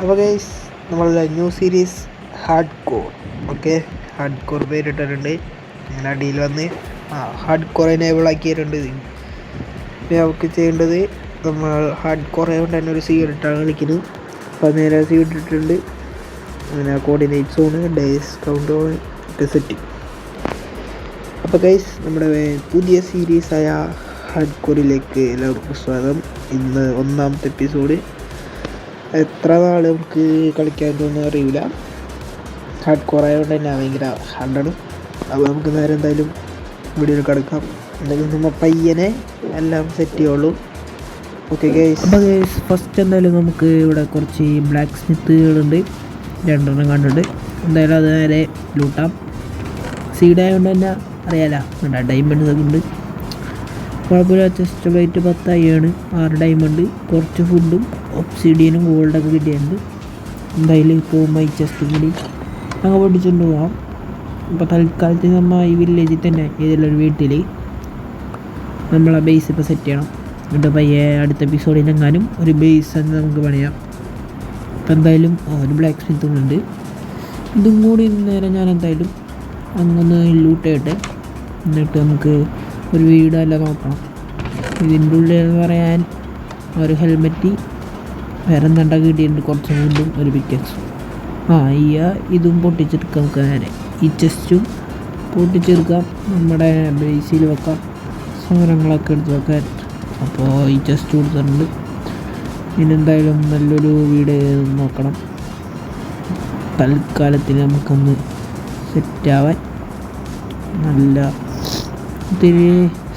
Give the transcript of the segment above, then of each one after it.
അപ്പോൾ ഗൈസ് നമ്മളുടെ new series hard core. Okay, hard core പേരിട്ടിട്ടുണ്ട്. അങ്ങനെ അടിയിൽ വന്ന് ഹാർഡ് കോർ എനേബിൾ ആക്കിയിട്ടുണ്ട്. പിന്നെ നമുക്ക് ചെയ്യേണ്ടത് നമ്മൾ ഹാർഡ് കോർ ആയതുകൊണ്ട് തന്നെ ഒരു സീഡ് ഇട്ടാണ് കളിക്കുന്നത്. അപ്പോൾ നേരെ സീഡ് ഇട്ടിട്ടുണ്ട്. അങ്ങനെ കോർഡിനേറ്റ് സോണ് ഡേയ്സ് കൗണ്ട് ഇട്ട് സെറ്റ്. അപ്പോൾ ഗൈസ് നമ്മുടെ പുതിയ സീരീസായ ഹാർഡ് കോറിലേക്ക് എല്ലാവർക്കും സ്വാഗതം. ഇന്ന് 1ാമത്തെ എപ്പിസോഡ്. എത്ര നാൾ നമുക്ക് കളിക്കാൻ തോന്നുന്നു അറിയില്ല. ഹാർഡ് കോർ ആയതുകൊണ്ട് തന്നെ ഭയങ്കര ഹാർഡാണ്. അപ്പോൾ നമുക്ക് നേരെ എന്തായാലും വീഡിയോയിൽ കിടക്കാം. എന്തായാലും നമ്മൾ പയ്യനെ എല്ലാം സെറ്റ് ചെയ്യുള്ളൂ. Okay guys. അപ്പോൾ ഗൈസ് ഫസ്റ്റ് എന്തായാലും നമുക്ക് ഇവിടെ കുറച്ച് ബ്ലാക്ക് സ്മിത്തുകളുണ്ട്, 2 കണ്ടിട്ട്. എന്തായാലും അത് നേരെ ലൂട്ടാം. സീഡ് ആയതുകൊണ്ട് തന്നെ അറിയാലോ, ഡയമണ്ട് ഒക്കെ ഉണ്ട്. കുഴപ്പമില്ല. ചെസ്റ്റ് പ്ലേറ്റ് 10 ആണ്, 6 ഡയമണ്ട്, കുറച്ച് ഫുഡും ഒബ്സിഡിയനും ഗോൾഡൊക്കെ കിട്ടിയിട്ടുണ്ട്. എന്തായാലും ഇപ്പോൾ മൈ ചെസ്റ്റ് കൂടി അങ്ങ് പൊട്ടിച്ചുകൊണ്ട് പോകാം. ഇപ്പോൾ തൽക്കാലത്തിന് നമ്മൾ ഈ വില്ലേജിൽ തന്നെ ഏതെങ്കിലും ഒരു വീട്ടിൽ നമ്മളെ ബേസ് ഇപ്പോൾ സെറ്റ് ചെയ്യണം. എന്നിട്ട് പയ്യെ അടുത്ത എപ്പിസോഡിലെങ്ങാനും ഒരു ബേസ് തന്നെ നമുക്ക് പണിയാം. അപ്പോൾ എന്തായാലും ഒരു ബ്ലാക്ക് സ്മിത്തും ഉണ്ട്. ഇതും കൂടി നേരെ ഞാൻ എന്തായാലും അങ്ങൊന്ന് ലൂട്ട് ചെയ്യട്ടെ. എന്നിട്ട് നമുക്ക് ഒരു വീടല്ല നോക്കണം. ഇതിൻ്റെ ഉള്ളിൽ എന്ന് പറയാൻ ഒരു ഹെൽമെറ്റ്, വേറെ എന്താ കിട്ടിയിട്ടുണ്ട്, കുറച്ച് ഫുഡും ഒരു പിക്കക്സും. ഇതും പൊട്ടിച്ചെടുക്കാം. നമുക്ക് നേരെ ഈ ചെസ്റ്റും പൊട്ടിച്ചെടുക്കാം, നമ്മുടെ ബേസിൽ വെക്കാം, സാധനങ്ങളൊക്കെ എടുത്ത് വെക്കാൻ. അപ്പോൾ ഈ ചെസ്റ്റ് കൊടുത്തിട്ടുണ്ട്. ഇനെന്തായാലും നല്ലൊരു വീട് നോക്കണം. തൽക്കാലത്തിന് നമുക്കൊന്ന് സെറ്റാവാൻ നല്ല ഒത്തിരി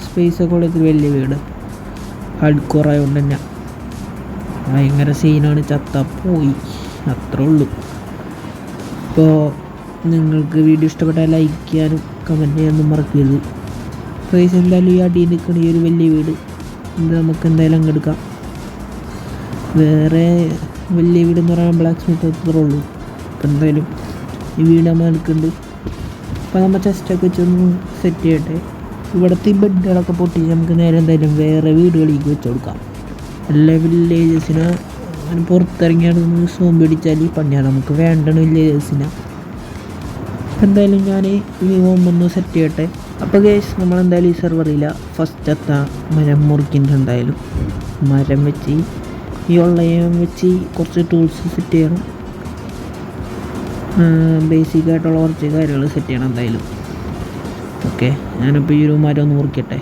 സ്പേസൊക്കെ ഉള്ള ഇത്തിരി വലിയ വീട്. ഹാർഡ് കോർ ആയതുകൊണ്ട് തന്നെ ഭയങ്കര സീനാണ്. പോയി അത്രേ ഉള്ളൂ. അപ്പോൾ നിങ്ങൾക്ക് വീഡിയോ ഇഷ്ടപ്പെട്ടാൽ ലൈക്ക് ചെയ്യാനും കമൻറ്റ് ചെയ്യാനൊന്നും മറക്കരുത്. പ്രൈസ് എന്തായാലും ഈ അടിയിൽ നിൽക്കുന്ന ഈ ഒരു വലിയ വീട് ഇത് നമുക്ക് എന്തായാലും അങ്ങെടുക്കാം. വേറെ വലിയ വീടെന്ന് പറയാൻ ബ്ലാക്ക് സ്മിത്ത് അത്രേ ഉള്ളൂ. അപ്പോൾ എന്തായാലും ഈ വീട് നമ്മൾ എടുക്കുന്നുണ്ട്. അപ്പോൾ നമ്മൾ ചെസ്റ്റൊക്കെ വെച്ചൊന്ന് സെറ്റ് ചെയ്യട്ടെ. ഇവിടുത്തെ ഈ ബെഡുകളൊക്കെ പൊട്ടിച്ച് നമുക്ക് നേരെ എന്തായാലും വേറെ വീടുകളിലേക്ക് വെച്ച് കൊടുക്കാം. എല്ലാ വില്ലേജസിനെ അങ്ങനെ പുറത്തിറങ്ങിയാണ് സോം പിടിച്ചാൽ ഈ പണിയാണ്. നമുക്ക് വേണ്ടത് വില്ലേജസിനെ. എന്തായാലും ഞാൻ ഈ ഒന്ന് സെറ്റ് ചെയ്യട്ടെ. അപ്പോൾ ഗൈസ് നമ്മളെന്തായാലും ഈ സെർവറില്ല. ഫസ്റ്റത്തെ മരം മുറിക്കുന്നുണ്ട്. എന്തായാലും മരം വെച്ച് ഈ ഉള്ളയം വെച്ച് കുറച്ച് ടൂൾസ് സെറ്റ് ചെയ്യണം. ബേസിക്കായിട്ടുള്ള കുറച്ച് കാര്യങ്ങൾ സെറ്റ് ചെയ്യണം എന്തായാലും. ഓക്കെ, ഞാനിപ്പോൾ ഈ ഒരു മരം ഒന്ന് മുറിക്കട്ടെ.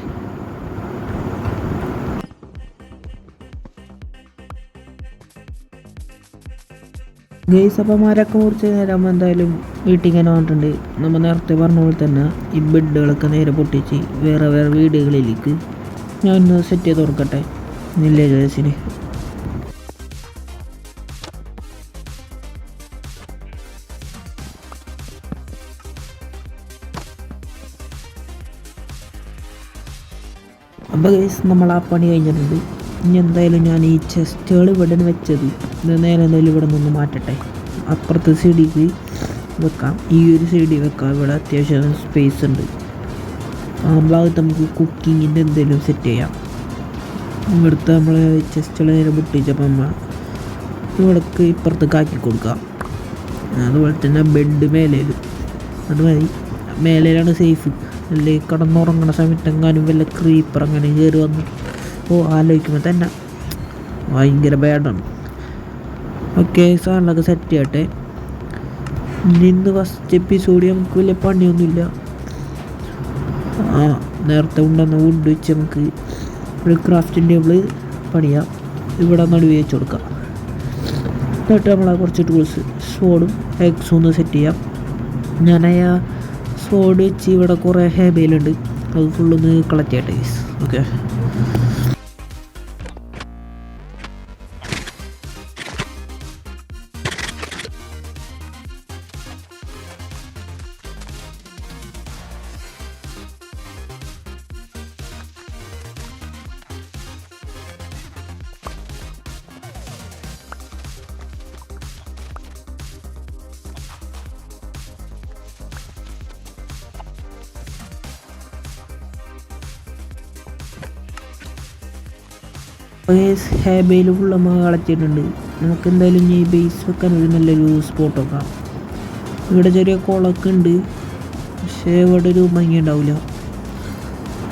ഗൈസ് അപ്പോൾ മരമൊക്കെ മുറിച്ച് നേരം എന്തായാലും വീട്ടിൽ ഇങ്ങനെ വന്നിട്ടുണ്ട്. നമ്മൾ നേരത്തെ പറഞ്ഞ പോലെ തന്നെ ഈ ബെഡുകളൊക്കെ നേരെ പൊട്ടിച്ച് വേറെ വേറെ വീടുകളിലേക്ക് ഞാൻ ഒന്ന് സെറ്റ് ചെയ്ത് കൊടുക്കട്ടെ വില്ലേജേഴ്സിന്. അപ്പോൾ ഗൈസ് നമ്മൾ ആ പണി കഴിഞ്ഞിട്ടുണ്ട്. ഇനി എന്തായാലും ഞാൻ ഈ ചെസ്റ്റുകൾ ഇവിടെ വെച്ചത് ഇത് നേരെ എന്തായാലും ഇവിടെ നിന്ന് മാറ്റട്ടെ. അപ്പുറത്തെ സൈഡിലേക്ക് വെക്കാം, ഈ ഒരു സൈഡിൽ വെക്കാം. ഇവിടെ അത്യാവശ്യം സ്പേസ് ഉണ്ട്. ആ ഭാഗത്ത് നമുക്ക് കുക്കിങ്ങിൻ്റെ എന്തെങ്കിലും സെറ്റ് ചെയ്യാം. ഇവിടുത്തെ നമ്മൾ ചെസ്റ്റുകൾ നേരെ പൊട്ടിച്ചപ്പോൾ നമ്മൾ ഇവിടേക്ക് ഇപ്പുറത്തേക്ക് ആക്കി കൊടുക്കാം. അതുപോലെ തന്നെ ബെഡ് മേലേലും അത് മതി. മേലേലാണ് സേഫ്. അല്ലേ കിടന്നുറങ്ങണ സമയത്തെങ്ങാനും വല്ല ക്രീപ്പർ അങ്ങനെ കയറി വന്ന് ആലോചിക്കുമ്പോൾ തന്നെ ഭയങ്കര ബാഡാണ്. ഓക്കെ, സാധനങ്ങളൊക്കെ സെറ്റ് ചെയ്യട്ടെ. ഇന്ന് ഫസ്റ്റ് എപ്പിസോഡ് നമുക്ക് വലിയ പണിയൊന്നുമില്ല. നേരത്തെ ഉണ്ടെന്ന വുഡ് വെച്ച് നമുക്ക് ഒരു ക്രാഫ്റ്റിംഗ് ടേബിൾ പണിയാം. ഇവിടെ നടുവേ വെച്ച് കൊടുക്കാം. എന്നിട്ട് നമ്മളെ കുറച്ച് ടൂൾസ് സ്വോർഡും എക്സും ഒന്ന് സെറ്റ് ചെയ്യാം. ഞാൻ സ്വോർഡ് വെച്ച് ഇവിടെ കുറേ ഹേബയിലുണ്ട്, അത് ഫുള്ളൊന്ന് കളക്ട് ചെയ്യട്ടെ. ഓക്കെ, ഹേബയിൽ ഫുള്ള് നമ്മൾ കളച്ചിട്ടുണ്ട്. നമുക്ക് എന്തായാലും ഈ ബേസ് വെക്കാൻ ഒരു നല്ലൊരു സ്പോട്ട് നോക്കാം. ഇവിടെ ചെറിയ കുളമൊക്കെ ഉണ്ട്, പക്ഷേ ഇവിടെ ഒരു ഭംഗി ഉണ്ടാവില്ല.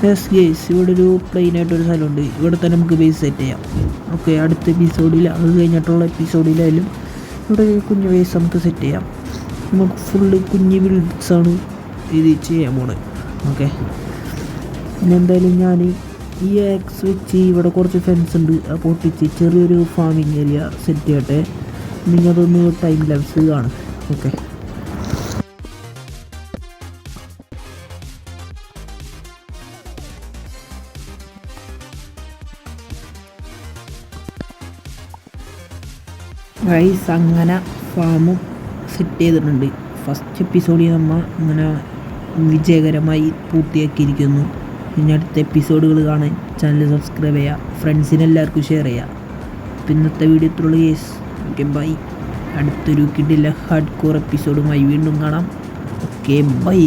ഗേസ് ഇവിടെ ഒരു പ്ലെയിനായിട്ടൊരു സ്ഥലമുണ്ട്, ഇവിടെ തന്നെ നമുക്ക് ബേസ് സെറ്റ് ചെയ്യാം. ഓക്കെ, അടുത്ത എപ്പിസോഡിൽ അത് കഴിഞ്ഞിട്ടുള്ള എപ്പിസോഡിലായാലും ഇവിടെ കുഞ്ഞ് ബേസ് നമുക്ക് സെറ്റ് ചെയ്യാം. നമുക്ക് ഫുള്ള് കുഞ്ഞ് ബിൽഡ്സാണ് ഇത് ചെയ്യാൻ പോണത്. ഓക്കെ, പിന്നെ എന്തായാലും ഞാൻ ഈ ആക്സ് വെച്ച് ഇവിടെ കുറച്ച് ഫെൻസ് ഉണ്ട്, അത് പൊട്ടിച്ച് ചെറിയൊരു ഫാമിങ് ഏരിയ സെറ്റ് ചെയ്യട്ടെ. നിങ്ങളതൊന്ന് ടൈം ലാപ്സ് കാണും. ഓക്കെ, ഗൈസ് അങ്ങനെ ഫാമും സെറ്റ് ചെയ്തിട്ടുണ്ട്. ഫസ്റ്റ് എപ്പിസോഡിൽ നമ്മൾ അങ്ങനെ വിജയകരമായി പൂർത്തിയാക്കിയിരിക്കുന്നു. ഇനി അടുത്ത എപ്പിസോഡുകൾ കാണാൻ ചാനൽ സബ്സ്ക്രൈബ് ചെയ്യുക, ഫ്രണ്ട്സിന് എല്ലാവർക്കും ഷെയർ ചെയ്യുക. ഇന്നത്തെ വീഡിയോ ഇത്രയുള്ള കേസ്. Okay, by. അടുത്തൊരു കിടില ഹാർഡ് കോർ എപ്പിസോഡുമായി വീണ്ടും കാണാം. Okay, by.